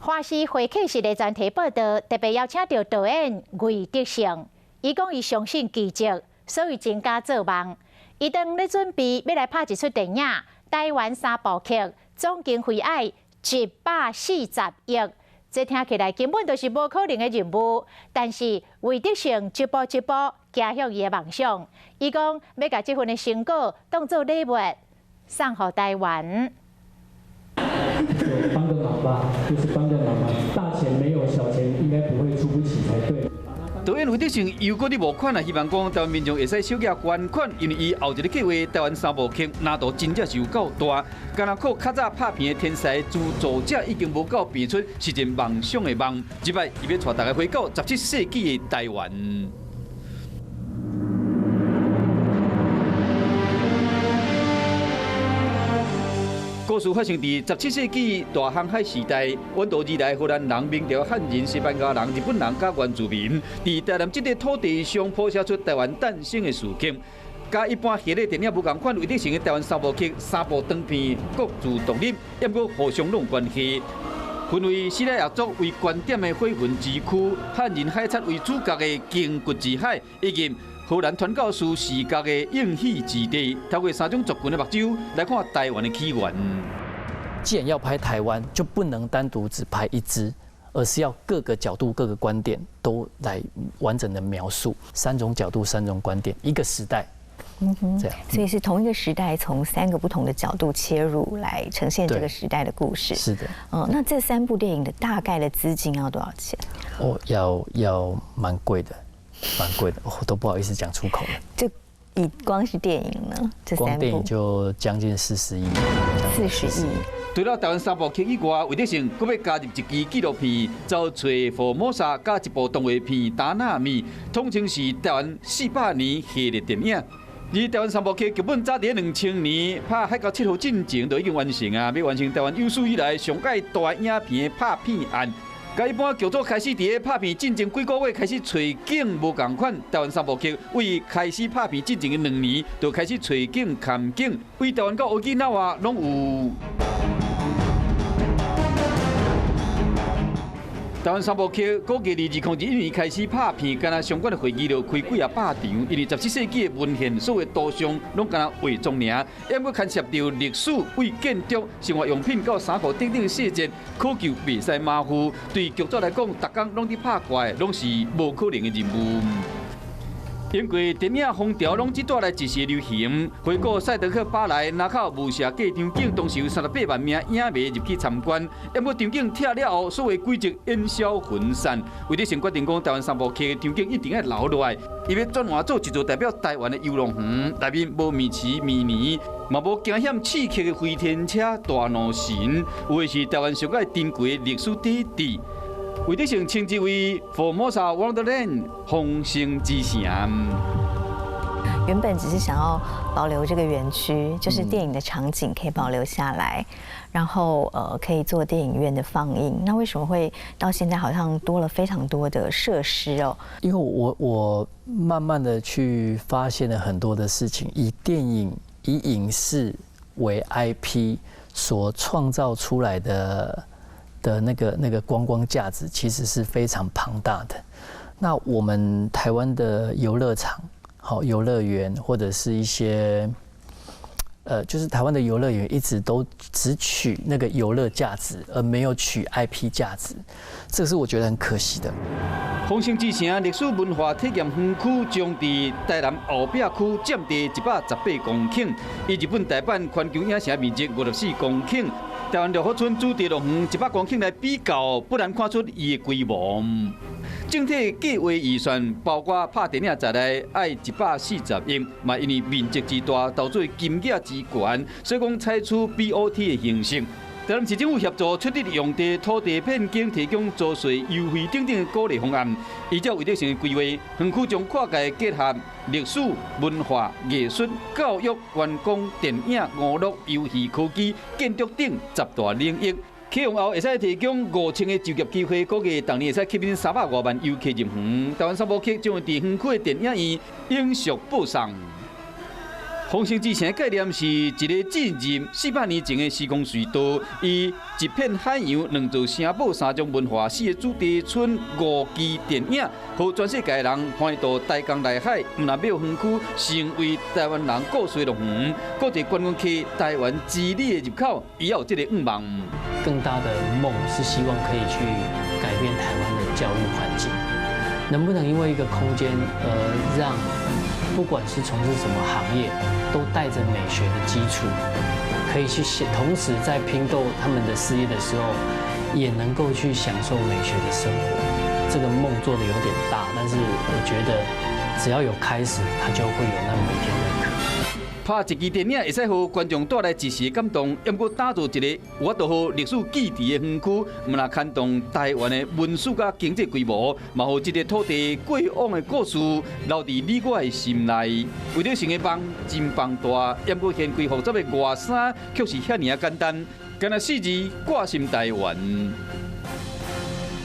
华视会客室的专题报道，特别邀请到导演魏德胜，伊讲伊相信奇迹，所以真敢做梦。伊当咧准备要来拍一出电影，台湾3部剧，总经费爱140亿。这听起来根本就是无可能的任务，但是魏德胜一步一步走向伊的梦想。伊讲要把这份的成果当作礼物送给台湾。帮个忙吧，就是帮个忙嘛。大钱没有，小钱应该不会出不起才对。导演魏德胜又搁伫募款啊，希望讲台湾民众会使小额捐款，因为伊后一个计划台湾3部剧难度真正是有够大。敢若靠较早拍片的天才资助者已经无够变出是件梦想的梦。即摆伊要带大家回到17世纪的台湾。故事发生伫17世纪大航海时代，远渡而来荷兰人、明朝汉人、西班牙人、日本人甲原住民，伫台南这个土地上谱写出台湾诞生的事件。甲一般系列电影无共款，魏德胜的台湾3部剧3部长片各自独立，也过互相拢有关系。分为史莱亚族为观点的火云之区，汉人海贼为主角的鲸骨之海，以及荷兰传教士视角的应许之地，透过3种族群的目睭来看台湾的起源。既然要拍台湾，就不能单独只拍一支，而是要各个角度、各个观点都来完整的描述3种角度、3种观点，一个时代。这样，所以是同一个时代，从3个不同的角度切入来呈现这个时代的故事。是的。那这3部电影的大概的资金要多少钱？哦，要蛮贵的。蛮贵的，我都不好意思讲出口了。就以光是电影呢，这3部光电影就将近40亿。40亿。除了台湾3部剧以外，魏德胜阁要加入一支纪录片，走找福摩沙，加一部动画片《达纳米》，统称是台湾400年系列电影。而台湾3部剧剧本早伫2000年拍海角7号进前就已经完成啊，要完成台湾有史以来上届大影片的拍片案。甲一般剧组开始伫咧拍片进前几个月开始找景无共款，台湾3部剧为开始拍片进前的2年，就开始找景看景，为台湾到乌基纳瓦拢有。台湾3部剧估计2001年开始拍片，敢若相关的会议就开几啊百场，因为17世纪的文献所有图像拢敢若伪装尔，也要牵涉到历史、为建筑、生活用品到衫裤等等的细节，可求袂使马虎。对剧组来讲，逐工拢伫拍怪，拢是无可能的任务。英国电影风潮拢只带来一时流行。回顾赛德克巴莱南口雾社街场景，当时有38万名影迷入去参观，要么场景拆了后，所谓轨迹烟消云散。魏德胜决定讲，台湾3部剧的场景一定要留落来，伊要转换做一座代表台湾的游乐园，内面无米奇、米妮，嘛无惊险刺激的飞天车、大怒神，有的是台湾上界珍贵的历史底地。魏德胜称之为 Formosa Wonderland 丰盛之城。原本只是想要保留这个园区，就是电影的场景可以保留下来，然后可以做电影院的放映。那为什么会到现在好像多了非常多的设施哦？因为我慢慢的去发现了很多的事情，以电影、以影视为 IP 所创造出来的那个观光价值其实是非常庞大的。那我们台湾的游乐场、好游乐园或者是一些就是台湾的游乐园一直都只取那个游乐价值，而没有取 IP 价值，这个是我觉得很可惜的。丰盛之城历史文化体验园区将伫台南后壁区占地118公顷，以日本大阪环球影城面积54公顷。台湾绿福村主题乐园100公顷来比较，不难看出伊的规模。整体计划预算包括拍电影在内爱140亿，嘛因为面积之大，导致金额之悬，所以讲采取 BOT 的形式。台南市政府协助出地用地、土地片景提供租税优惠等等鼓励方案。依照魏德胜的规划，园区将跨界结合历史、文化、艺术、教育、观光、电影、娱乐、游戏、科技、建筑等10大领域。启用后会使提供5000个就业机会，估计当年会使吸引300多万游客入园。台湾3部剧将会伫园区的电影院永续播送。丰城之城的概念是一个进入400年前的时光隧道，以一片海洋、2座城堡、3种文化4个主题村5支电影，和全世界人欢度大江内海。毋但庙园区成为台湾人故事的乐园，各地观光客台湾之旅的入口，也有这个愿望。更大的梦是希望可以去改变台湾的教育环境，能不能因为一个空间让不管是从事什么行业，都带着美学的基础，可以去同时在拼斗他们的事业的时候，也能够去享受美学的生活。这个梦做得有点大，但是我觉得只要有开始，它就会有那么一天认可。拍一支电影会使予观众带来一时的感动，也过打造一个有法度予历史记忆的园区，毋但牵动台湾的文史甲经济规模，嘛予这个土地过往的故事留伫你我的心内。为了成个梦真放大，也过现规复杂的外衫，却是遐尔简单，干那4字挂心台湾。